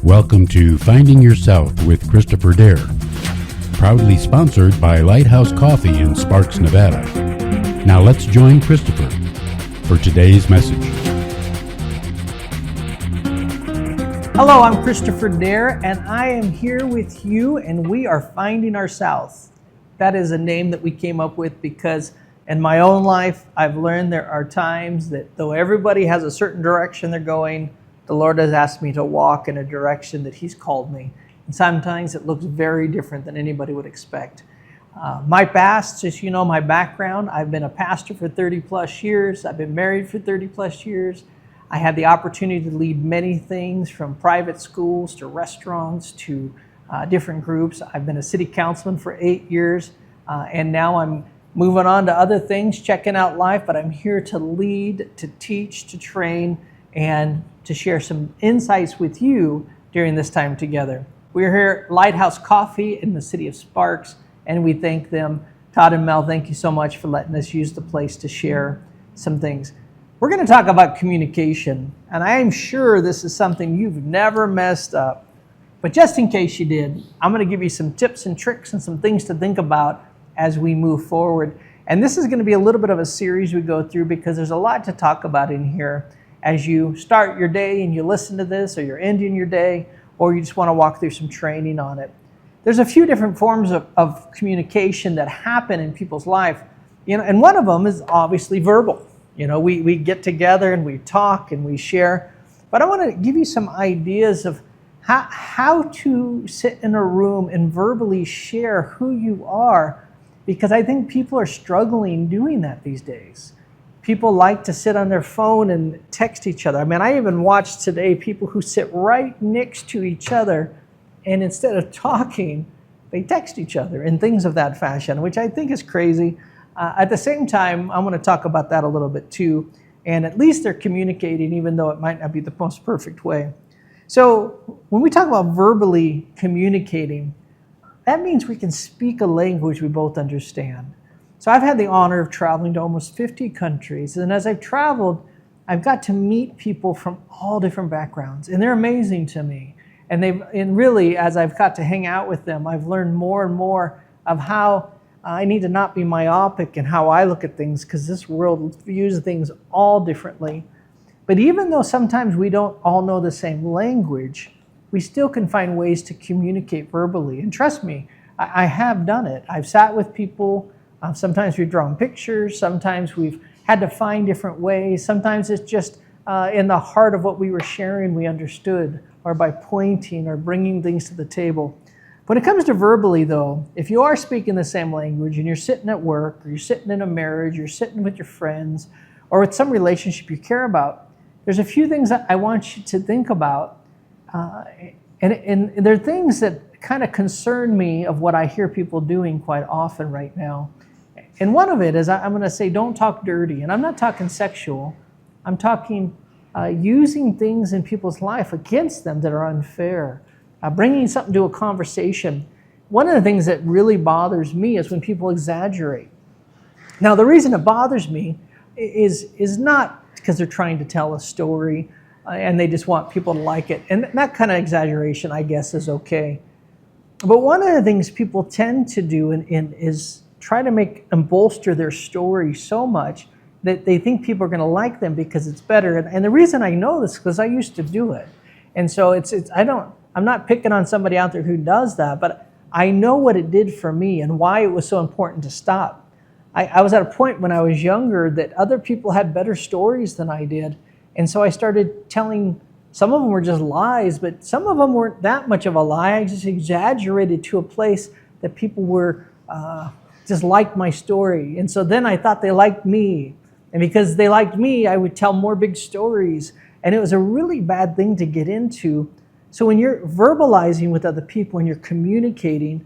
Welcome to Finding Yourself with Christopher Dare, proudly sponsored by Lighthouse Coffee in Sparks, Nevada. Now let's join Christopher for today's message. Hello, I'm Christopher Dare, and I am here with you, and we are finding ourselves. That is a name that we came up with because in my own life, I've learned there are times that though everybody has a certain direction they're going, the Lord has asked me to walk in a direction that He's called me. And sometimes it looks very different than anybody would expect. My past, as you know, my background, I've been a pastor for 30 plus years. I've been married for 30 plus years. I had the opportunity to lead many things from private schools to restaurants to different groups. I've been a city councilman for 8 years, and now I'm moving on to other things, checking out life, but I'm here to lead, to teach, to train, and to share some insights with you during this time together. We're here at Lighthouse Coffee in the city of Sparks, and we thank them. Todd and Mel, thank you so much for letting us use the place to share some things. We're going to talk about communication, and I am sure this is something you've never messed up. But just in case you did, I'm going to give you some tips and tricks and some things to think about as we move forward. And this is going to be a little bit of a series we go through because there's a lot to talk about in here as you start your day and you listen to this, or you're ending your day, or you just want to walk through some training on it. There's a few different forms of communication that happen in people's life, and one of them is obviously verbal. We get together and we talk and we share. But I want to give you some ideas of how to sit in a room and verbally share who you are, because I think people are struggling doing that these days. People like to sit on their phone and text each other. I even watched today people who sit right next to each other, and instead of talking, they text each other and things of that fashion, which I think is crazy. At the same time, I want to talk about that a little bit too, and at least they're communicating, even though it might not be the most perfect way. So when we talk about verbally communicating, that means we can speak a language we both understand. So I've had the honor of traveling to almost 50 countries, and as I've traveled, I've got to meet people from all different backgrounds, and they're amazing to me. And really, as I've got to hang out with them, I've learned more and more of how I need to not be myopic in how I look at things, because this world views things all differently. But even though sometimes we don't all know the same language, we still can find ways to communicate verbally. And trust me, I have done it. I've sat with people. Sometimes we've drawn pictures. Sometimes we've had to find different ways. Sometimes it's just in the heart of what we were sharing we understood, or by pointing or bringing things to the table. When it comes to verbally, though, if you are speaking the same language and you're sitting at work, or you're sitting in a marriage, you're sitting with your friends, or with some relationship you care about, there's a few things that I want you to think about. And there are things that kind of concern me of what I hear people doing quite often right now. And one of it is I'm going to say don't talk dirty. And I'm not talking sexual. I'm talking using things in people's life against them that are unfair. Bringing something to a conversation. One of the things that really bothers me is when people exaggerate. Now, the reason it bothers me is not because they're trying to tell a story and they just want people to like it. And that kind of exaggeration, I guess, is okay. But one of the things people tend to do is try to make and bolster their story so much that they think people are going to like them because it's better. And the reason I know this is because I used to do it. And so I'm not picking on somebody out there who does that, but I know what it did for me and why it was so important to stop. I was at a point when I was younger that other people had better stories than I did. And so I started telling, some of them were just lies, but some of them weren't that much of a lie. I just exaggerated to a place that people were just liked my story. And so then I thought they liked me. And because they liked me, I would tell more big stories. And it was a really bad thing to get into. So when you're verbalizing with other people and you're communicating,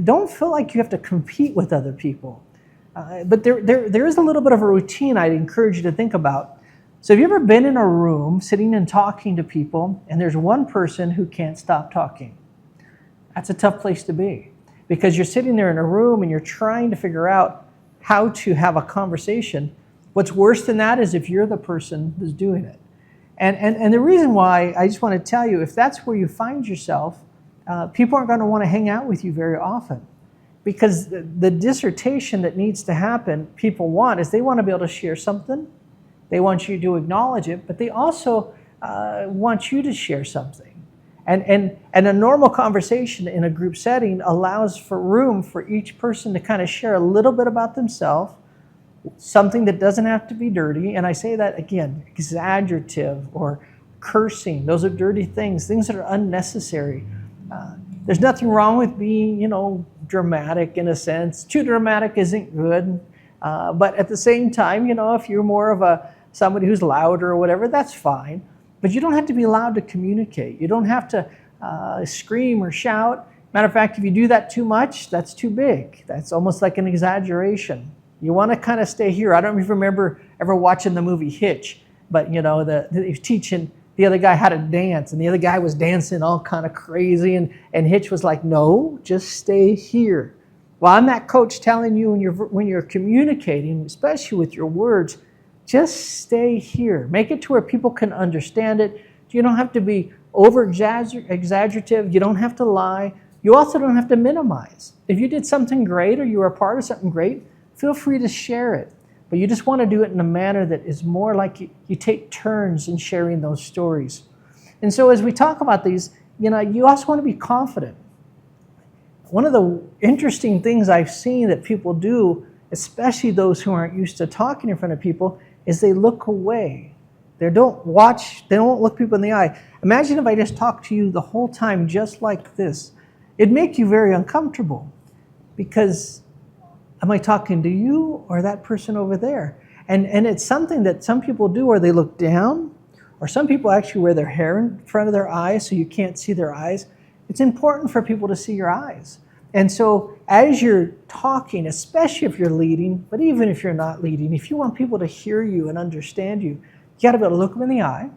don't feel like you have to compete with other people. But there is a little bit of a routine I'd encourage you to think about. So have you ever been in a room sitting and talking to people and there's one person who can't stop talking? That's a tough place to be, because you're sitting there in a room and you're trying to figure out how to have a conversation. What's worse than that is if you're the person who's doing it. And the reason why, I just want to tell you, if that's where you find yourself, people aren't going to want to hang out with you very often. Because the dissertation that needs to happen, people want, is they want to be able to share something. They want you to acknowledge it, but they also want you to share something. And a normal conversation in a group setting allows for room for each person to kind of share a little bit about themselves, something that doesn't have to be dirty. And I say that again, exaggerative or cursing. Those are dirty things that are unnecessary. There's nothing wrong with being, dramatic in a sense. Too dramatic isn't good. But at the same time, if you're more of somebody who's louder or whatever, that's fine. But you don't have to be loud to communicate. You don't have to scream or shout. Matter of fact, if you do that too much, that's too big. That's almost like an exaggeration. You want to kind of stay here. I don't know if you remember ever watching the movie Hitch, but he was teaching the other guy how to dance, and the other guy was dancing all kind of crazy, and Hitch was like, no, just stay here. Well, I'm that coach telling you when you're communicating, especially with your words, just stay here. Make it to where people can understand it. You don't have to be over-exaggerative. You don't have to lie. You also don't have to minimize. If you did something great or you were a part of something great, feel free to share it. But you just want to do it in a manner that is more like you take turns in sharing those stories. And so as we talk about these, you also want to be confident. One of the interesting things I've seen that people do, especially those who aren't used to talking in front of people, is they look away. They don't look people in the eye. Imagine if I just talked to you the whole time just like this. It'd make you very uncomfortable because am I talking to you or that person over there? And it's something that some people do where they look down, or some people actually wear their hair in front of their eyes so you can't see their eyes. It's important for people to see your eyes. And so as you're talking, especially if you're leading, but even if you're not leading, if you want people to hear you and understand you, you got to be able to look them in the eye.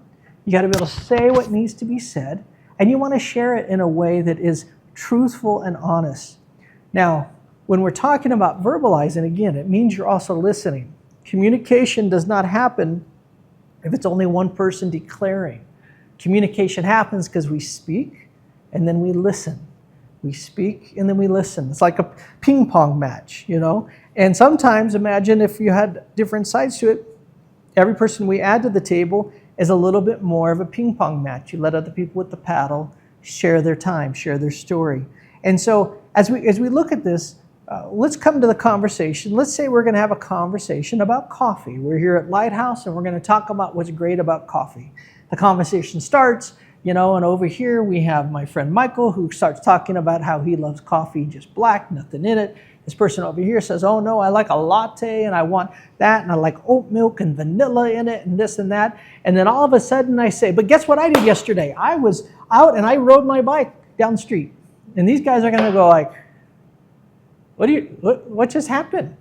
You got to be able to say what needs to be said, and you want to share it in a way that is truthful and honest. Now, when we're talking about verbalizing, again, it means you're also listening. Communication does not happen if it's only one person declaring. Communication happens because we speak and then we listen. We speak and then we listen. It's like a ping pong match, And sometimes, imagine if you had different sides to it, every person we add to the table is a little bit more of a ping pong match. You let other people with the paddle share their time, share their story. And so as we look at this, let's come to the conversation. Let's say we're going to have a conversation about coffee. We're here at Lighthouse and we're going to talk about what's great about coffee. The conversation starts, and over here we have my friend Michael who starts talking about how he loves coffee just black, nothing in it. This person over here says, oh no, I like a latte and I want that and I like oat milk and vanilla in it and this and that. And then all of a sudden I say, but guess what I did yesterday? I was out and I rode my bike down the street. And these guys are going to go like, what just happened?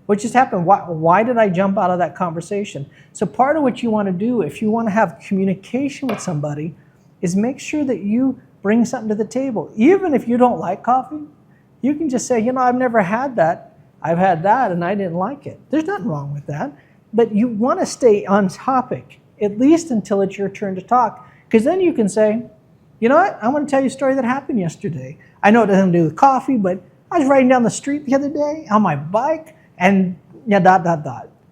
What just happened? Why did I jump out of that conversation? So part of what you want to do if you want to have communication with somebody is make sure that you bring something to the table. Even if you don't like coffee, you can just say, I've never had that. I've had that and I didn't like it. There's nothing wrong with that. But you want to stay on topic, at least until it's your turn to talk. Because then you can say, you know what? I want to tell you a story that happened yesterday. I know it doesn't do with coffee, but I was riding down the street the other day on my bike and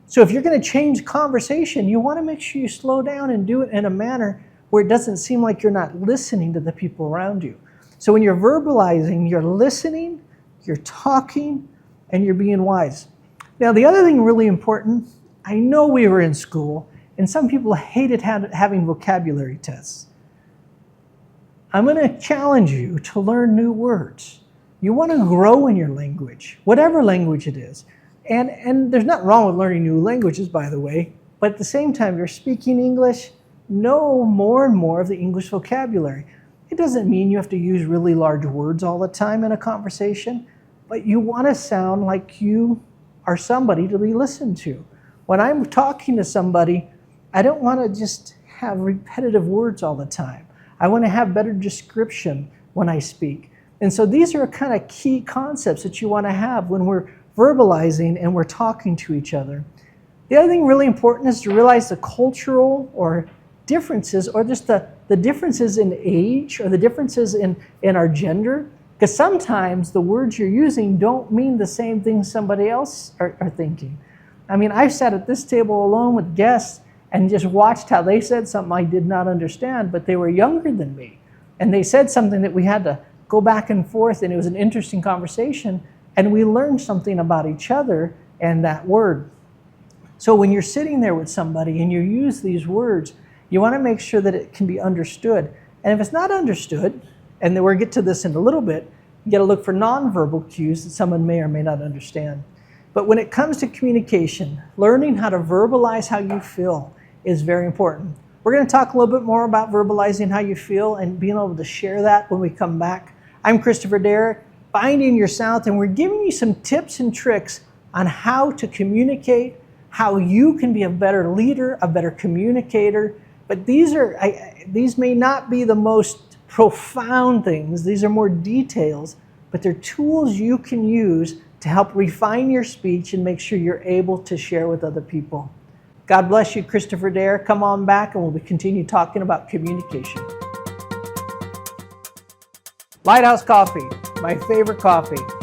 So if you're going to change conversation, you want to make sure you slow down and do it in a manner where it doesn't seem like you're not listening to the people around you. So when you're verbalizing, you're listening, you're talking, and you're being wise. Now, the other thing really important, I know we were in school, and some people hated having vocabulary tests. I'm going to challenge you to learn new words. You want to grow in your language, whatever language it is. And there's nothing wrong with learning new languages, by the way, but at the same time, you're speaking English, know more and more of the English vocabulary. It doesn't mean you have to use really large words all the time in a conversation, but you want to sound like you are somebody to be listened to. When I'm talking to somebody, I don't want to just have repetitive words all the time. I want to have better description when I speak. And so these are kind of key concepts that you want to have when we're verbalizing and we're talking to each other. The other thing really important is to realize the cultural or differences, or just the differences in age, or the differences in our gender. Because sometimes the words you're using don't mean the same thing somebody else are thinking. I mean, I've sat at this table alone with guests and just watched how they said something I did not understand, but they were younger than me. And they said something that we had to go back and forth, and it was an interesting conversation, and we learned something about each other and that word. So when you're sitting there with somebody and you use these words, you want to make sure that it can be understood. And if it's not understood, and then we'll get to this in a little bit, you got to look for nonverbal cues that someone may or may not understand. But when it comes to communication, learning how to verbalize how you feel is very important. We're going to talk a little bit more about verbalizing how you feel and being able to share that when we come back. I'm Christopher Dare, Finding Your South, and we're giving you some tips and tricks on how to communicate, how you can be a better leader, a better communicator. But these may not be the most profound things. These are more details, but they're tools you can use to help refine your speech and make sure you're able to share with other people. God bless you, Christopher Dare. Come on back and we'll continue talking about communication. Lighthouse Coffee, my favorite coffee.